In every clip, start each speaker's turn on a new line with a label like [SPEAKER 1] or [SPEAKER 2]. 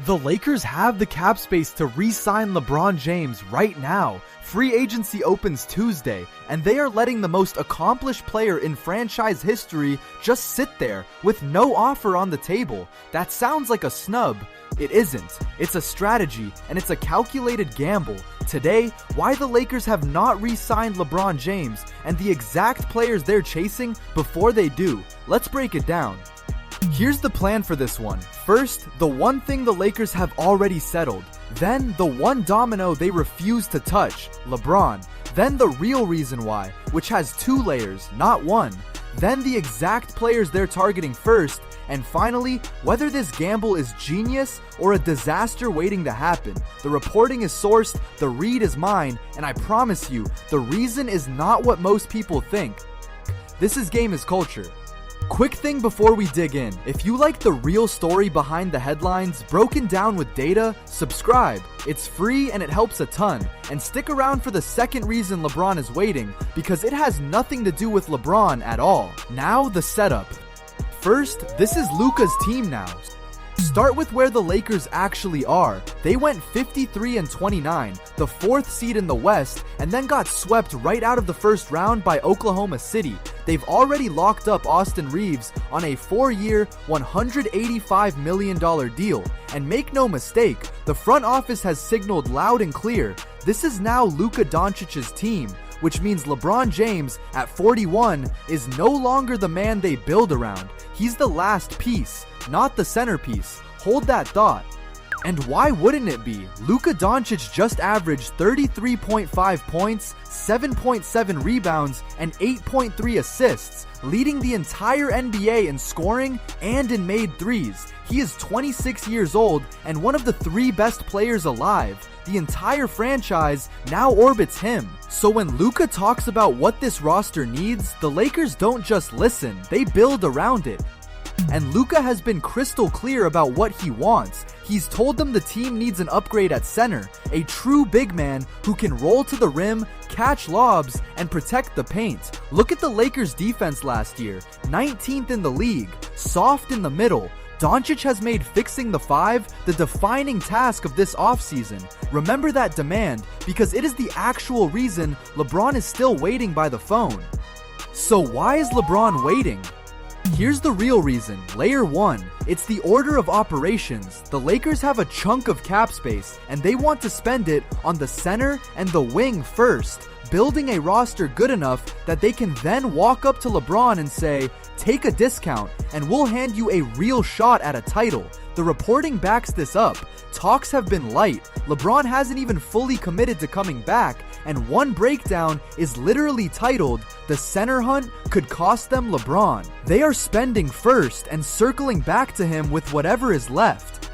[SPEAKER 1] The Lakers have the cap space to re-sign LeBron James right now. Free agency opens Tuesday, and they are letting the most accomplished player in franchise history just sit there with no offer on the table. That sounds like a snub. It isn't. It's a strategy, and it's a calculated gamble. Today, why the Lakers have not re-signed LeBron James and the exact players they're chasing before they do. Let's break it down. Here's the plan for this one. First, the one thing the Lakers have already settled. Then, the one domino they refuse to touch, LeBron. Then the real reason why, which has two layers, not one. Then the exact players they're targeting first. And finally, whether this gamble is genius or a disaster waiting to happen. The reporting is sourced, the read is mine, and I promise you, the reason is not what most people think. This is Game is Culture. Quick thing before we dig in, if you like the real story behind the headlines, broken down with data, subscribe. It's free and it helps a ton. And stick around for the second reason LeBron is waiting, because it has nothing to do with LeBron at all. Now, the setup. First, this is Luka's team now. Start with where the Lakers actually are. They went 53-29, the 4th seed in the West, and then got swept right out of the first round by Oklahoma City. They've already locked up Austin Reeves on a 4-year, $185 million deal. And make no mistake, the front office has signaled loud and clear, this is now Luka Doncic's team, which means LeBron James, at 41, is no longer the man they build around. He's the last piece, not the centerpiece. Hold that thought. And why wouldn't it be? Luka Doncic just averaged 33.5 points, 7.7 rebounds, and 8.3 assists, leading the entire NBA in scoring and in made threes. He is 26 years old and one of the 3 best players alive. The entire franchise now orbits him. So when Luka talks about what this roster needs, the Lakers don't just listen, they build around it. And Luka has been crystal clear about what he wants. He's told them the team needs an upgrade at center, a true big man who can roll to the rim, catch lobs, and protect the paint. Look at the Lakers' defense last year, 19th in the league, soft in the middle. Doncic has made fixing the 5 the defining task of this offseason. Remember that demand, because it is the actual reason LeBron is still waiting by the phone. So why is LeBron waiting? Here's the real reason. Layer 1. It's the order of operations. The Lakers have a chunk of cap space, and they want to spend it on the center and the wing first, building a roster good enough that they can then walk up to LeBron and say, take a discount, and we'll hand you a real shot at a title. The reporting backs this up. Talks have been light. LeBron hasn't even fully committed to coming back, and one breakdown is literally titled, "The Center Hunt Could Cost Them LeBron." They are spending first and circling back to him with whatever is left.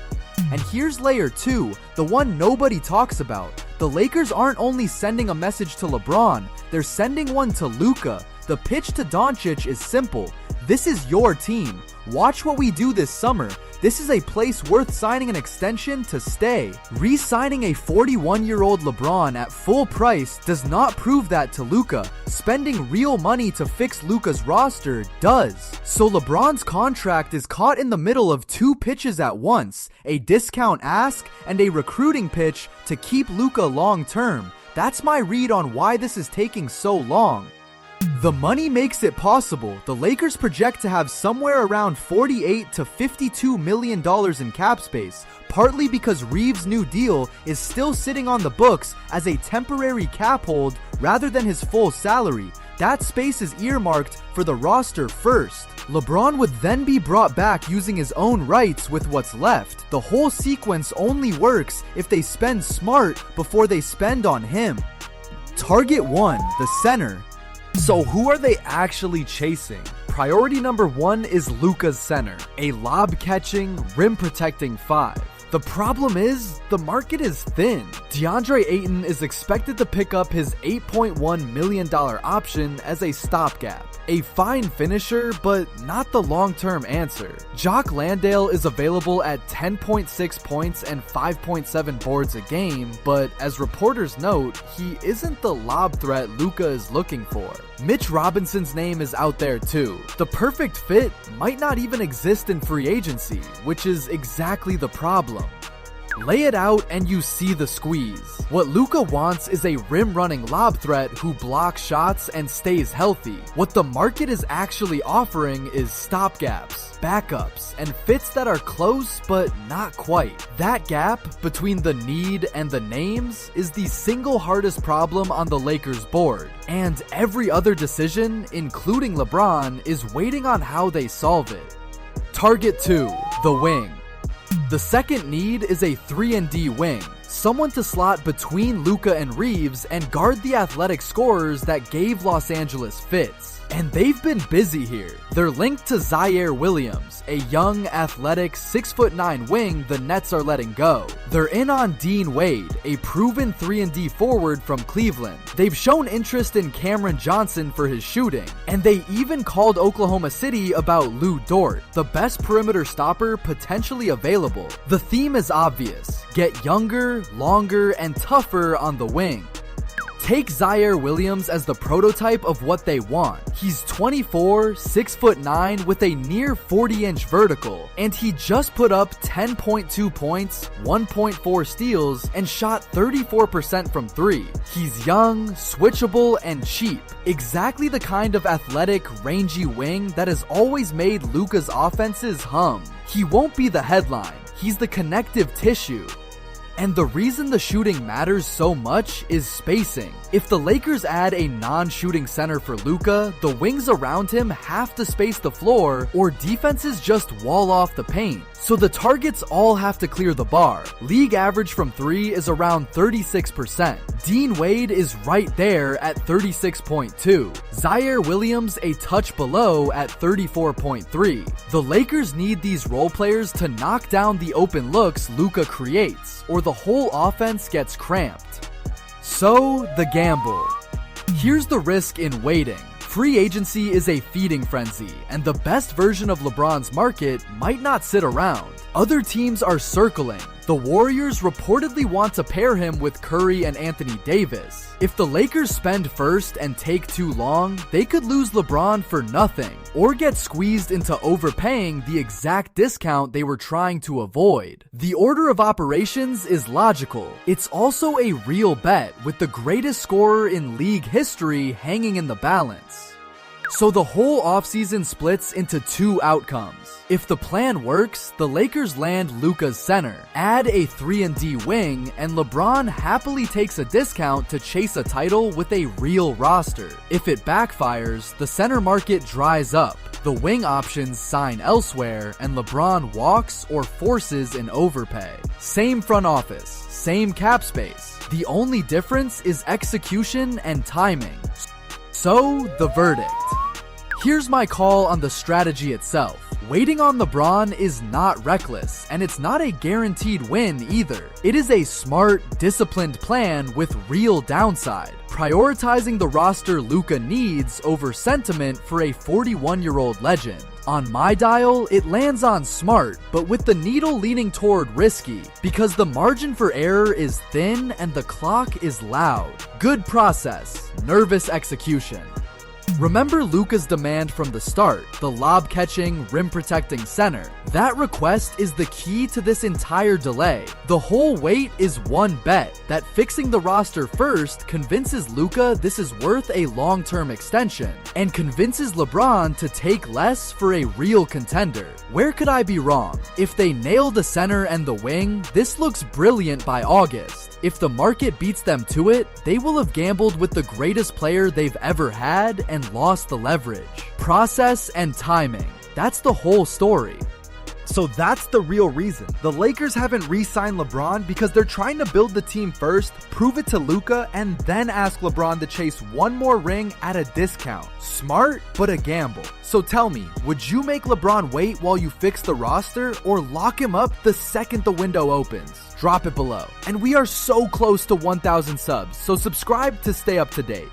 [SPEAKER 1] And here's layer 2, the one nobody talks about. The Lakers aren't only sending a message to LeBron, they're sending one to Luka. The pitch to Doncic is simple. This is your team. Watch what we do this summer. This is a place worth signing an extension to stay. Re-signing a 41-year-old LeBron at full price does not prove that to Luka. Spending real money to fix Luka's roster does. So LeBron's contract is caught in the middle of 2 pitches at once, a discount ask and a recruiting pitch to keep Luka long term. That's my read on why this is taking so long. The money makes it possible. The Lakers project to have somewhere around $48 to $52 million in cap space, partly because Reeves' new deal is still sitting on the books as a temporary cap hold rather than his full salary. That space is earmarked for the roster first. LeBron would then be brought back using his own rights with what's left. The whole sequence only works if they spend smart before they spend on him. Target 1, the center. So who are they actually chasing? Priority number 1 is Luka's center, a lob-catching, rim-protecting 5. The problem is, the market is thin. DeAndre Ayton is expected to pick up his $8.1 million option as a stopgap. A fine finisher, but not the long-term answer. Jock Landale is available at 10.6 points and 5.7 boards a game, but as reporters note, he isn't the lob threat Luka is looking for. Mitch Robinson's name is out there too. The perfect fit might not even exist in free agency, which is exactly the problem. Lay it out and you see the squeeze. What Luka wants is a rim-running lob threat who blocks shots and stays healthy. What the market is actually offering is stopgaps, backups, and fits that are close but not quite. That gap between the need and the names is the single hardest problem on the Lakers board, and every other decision, including LeBron, is waiting on how they solve it. Target 2, the wing. The second need is a 3-and-D wing, someone to slot between Luka and Reeves and guard the athletic scorers that gave Los Angeles fits. And they've been busy here. They're linked to Zaire Williams, a young, athletic 6'9" wing the Nets are letting go. They're in on Dean Wade, a proven 3-and-D forward from Cleveland. They've shown interest in Cameron Johnson for his shooting, and they even called Oklahoma City about Lou Dort, the best perimeter stopper potentially available. The theme is obvious: get younger, longer, and tougher on the wing. Take Zaire Williams as the prototype of what they want. He's 24, 6'9", with a near 40-inch vertical, and he just put up 10.2 points, 1.4 steals, and shot 34% from 3. He's young, switchable, and cheap. Exactly the kind of athletic, rangy wing that has always made Luka's offenses hum. He won't be the headline. He's the connective tissue. And the reason the shooting matters so much is spacing. If the Lakers add a non-shooting center for Luka, the wings around him have to space the floor, or defenses just wall off the paint. So the targets all have to clear the bar. League average from 3 is around 36%. Dean Wade is right there at 36.2. Zaire Williams a touch below at 34.3. The Lakers need these role players to knock down the open looks Luka creates, or the whole offense gets cramped. So, the gamble. Here's the risk in waiting. Free agency is a feeding frenzy, and the best version of LeBron's market might not sit around. Other teams are circling. The Warriors reportedly want to pair him with Curry and Anthony Davis. If the Lakers spend first and take too long, they could lose LeBron for nothing, or get squeezed into overpaying the exact discount they were trying to avoid. The order of operations is logical. It's also a real bet, with the greatest scorer in league history hanging in the balance. So the whole offseason splits into two outcomes. If the plan works, the Lakers land Luka's center, add a 3-and-D wing, and LeBron happily takes a discount to chase a title with a real roster. If it backfires, the center market dries up, the wing options sign elsewhere, and LeBron walks or forces an overpay. Same front office, same cap space. The only difference is execution and timing. So, the verdict. Here's my call on the strategy itself. Waiting on LeBron is not reckless, and it's not a guaranteed win either. It is a smart, disciplined plan with real downside, prioritizing the roster Luka needs over sentiment for a 41-year-old legend. On my dial, it lands on smart, but with the needle leaning toward risky, because the margin for error is thin and the clock is loud. Good process, nervous execution. Remember Luka's demand from the start, the lob-catching, rim-protecting center. That request is the key to this entire delay. The whole wait is one bet, that fixing the roster first convinces Luka this is worth a long-term extension, and convinces LeBron to take less for a real contender. Where could I be wrong? If they nail the center and the wing, this looks brilliant by August. If the market beats them to it, they will have gambled with the greatest player they've ever had and lost the leverage. Process and timing. That's the whole story.
[SPEAKER 2] So that's the real reason. The Lakers haven't re-signed LeBron because they're trying to build the team first, prove it to Luka, and then ask LeBron to chase one more ring at a discount. Smart, but a gamble. So tell me, would you make LeBron wait while you fix the roster, or lock him up the second the window opens? Drop it below. And we are so close to 1,000 subs, so subscribe to stay up to date.